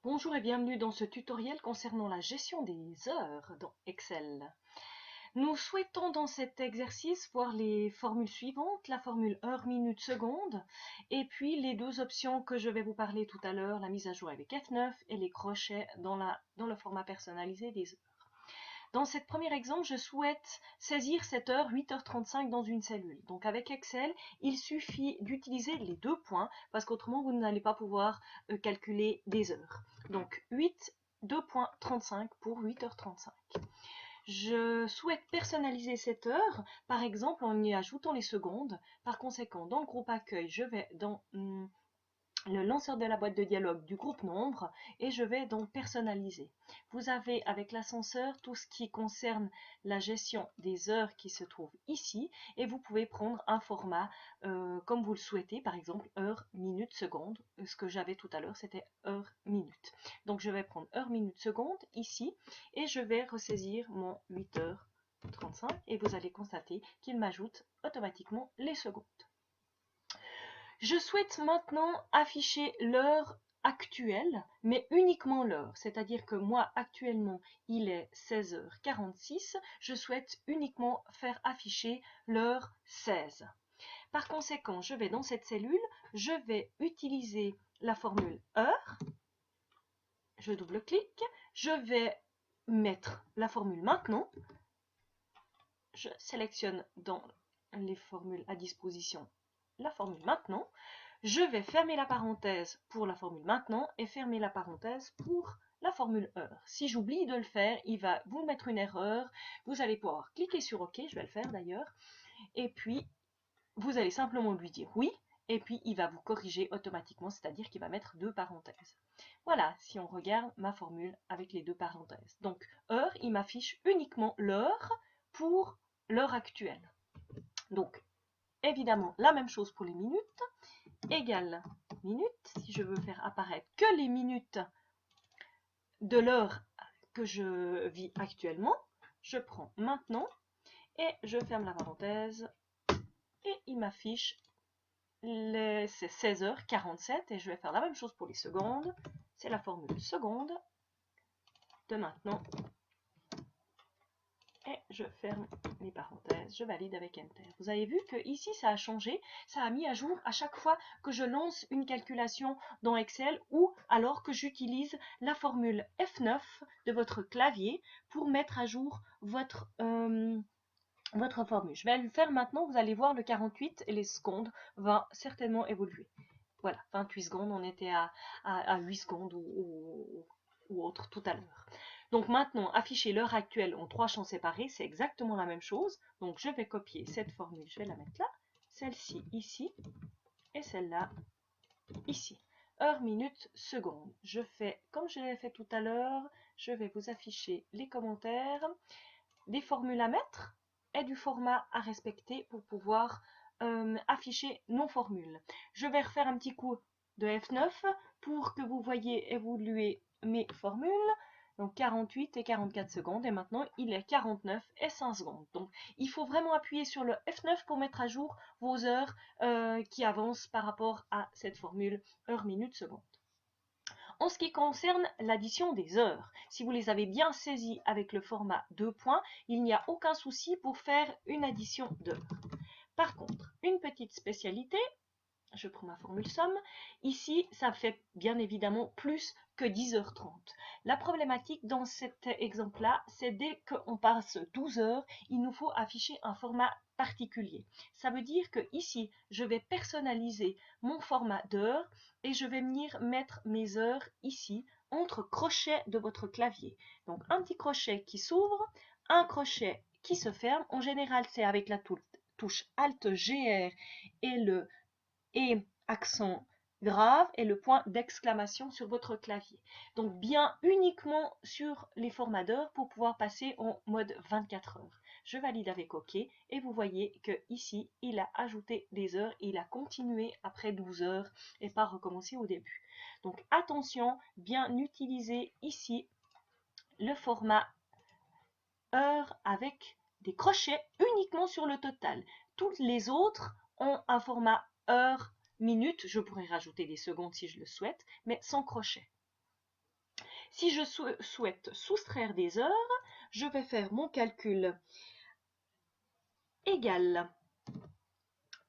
Bonjour et bienvenue dans ce tutoriel concernant la gestion des heures dans Excel. Nous souhaitons dans cet exercice voir les formules suivantes, la formule heure, minute, seconde, et puis les deux options que je vais vous parler tout à l'heure, la mise à jour avec F9 et les crochets dans le format personnalisé des heures. Dans cet premier exemple, je souhaite saisir cette heure 8h35 dans une cellule. Donc avec Excel, il suffit d'utiliser les deux points parce qu'autrement vous n'allez pas pouvoir calculer des heures. Donc 8, 2.35 pour 8h35. Je souhaite personnaliser cette heure, par exemple en y ajoutant les secondes. Par conséquent, dans le groupe accueil, je vais dans le lanceur de la boîte de dialogue du groupe nombre et je vais donc personnaliser. Vous avez avec l'ascenseur tout ce qui concerne la gestion des heures qui se trouve ici et vous pouvez prendre un format comme vous le souhaitez, par exemple heure, minute, seconde. Ce que j'avais tout à l'heure c'était heure, minute. Donc je vais prendre heure, minute, seconde ici et je vais ressaisir mon 8h35 et vous allez constater qu'il m'ajoute automatiquement les secondes. Je souhaite maintenant afficher l'heure actuelle, mais uniquement l'heure. C'est-à-dire que moi, actuellement, il est 16h46. Je souhaite uniquement faire afficher l'heure 16. Par conséquent, je vais dans cette cellule, je vais utiliser la formule heure. Je double-clique. Je vais mettre la formule maintenant. Je sélectionne dans les formules à disposition la formule maintenant. Je vais fermer la parenthèse pour la formule maintenant et fermer la parenthèse pour la formule heure. Si j'oublie de le faire, il va vous mettre une erreur. Vous allez pouvoir cliquer sur OK, je vais le faire d'ailleurs. Et puis, vous allez simplement lui dire oui. Et puis, il va vous corriger automatiquement, c'est-à-dire qu'il va mettre deux parenthèses. Voilà, si on regarde ma formule avec les deux parenthèses. Donc, heure, il m'affiche uniquement l'heure pour l'heure actuelle. Donc, évidemment, la même chose pour les minutes. Égale minute, si je veux faire apparaître que les minutes de l'heure que je vis actuellement, je prends maintenant et je ferme la parenthèse et il m'affiche c'est 16h47 et je vais faire la même chose pour les secondes. C'est la formule seconde de maintenant et je ferme les parenthèses, je valide avec Enter. Vous avez vu que ici ça a changé, ça a mis à jour à chaque fois que je lance une calculation dans Excel ou alors que j'utilise la formule F9 de votre clavier pour mettre à jour votre formule. Je vais le faire maintenant, vous allez voir le 48 et les secondes vont certainement évoluer. Voilà, 28 secondes, on était à 8 secondes ou autre tout à l'heure. Donc maintenant, afficher l'heure actuelle en trois champs séparés, c'est exactement la même chose. Donc je vais copier cette formule, je vais la mettre là, celle-ci ici et celle-là ici. Heure, minute, seconde. Je fais comme je l'ai fait tout à l'heure, je vais vous afficher les commentaires, des formules à mettre et du format à respecter pour pouvoir afficher nos formules. Je vais refaire un petit coup de F9 pour que vous voyez évoluer mes formules. Donc 48 et 44 secondes et maintenant il est 49 et 5 secondes. Donc il faut vraiment appuyer sur le F9 pour mettre à jour vos heures qui avancent par rapport à cette formule heure, minute, seconde. En ce qui concerne l'addition des heures, si vous les avez bien saisies avec le format 2 points, il n'y a aucun souci pour faire une addition d'heures. Par contre, une petite spécialité, je prends ma formule somme, ici ça fait bien évidemment plus que 10h30. La problématique dans cet exemple-là, c'est dès qu'on passe 12 heures, il nous faut afficher un format particulier. Ça veut dire que ici, je vais personnaliser mon format d'heure et je vais venir mettre mes heures ici entre crochets de votre clavier. Donc un petit crochet qui s'ouvre, un crochet qui se ferme. En général, c'est avec la touche Alt-GR et accent grave et le point d'exclamation sur votre clavier. Donc bien uniquement sur les formats d'heures pour pouvoir passer en mode 24 heures. Je valide avec OK et vous voyez que ici il a ajouté des heures et il a continué après 12 heures et pas recommencé au début. Donc attention, bien utiliser ici le format heure avec des crochets uniquement sur le total. Toutes les autres ont un format heure, minute, je pourrais rajouter des secondes si je le souhaite, mais sans crochet. Si je souhaite soustraire des heures, je vais faire mon calcul égal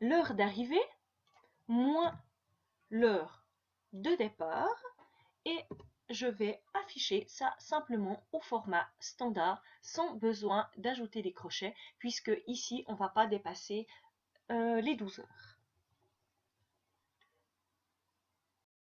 l'heure d'arrivée moins l'heure de départ et je vais afficher ça simplement au format standard sans besoin d'ajouter des crochets puisque ici on ne va pas dépasser les 12 heures.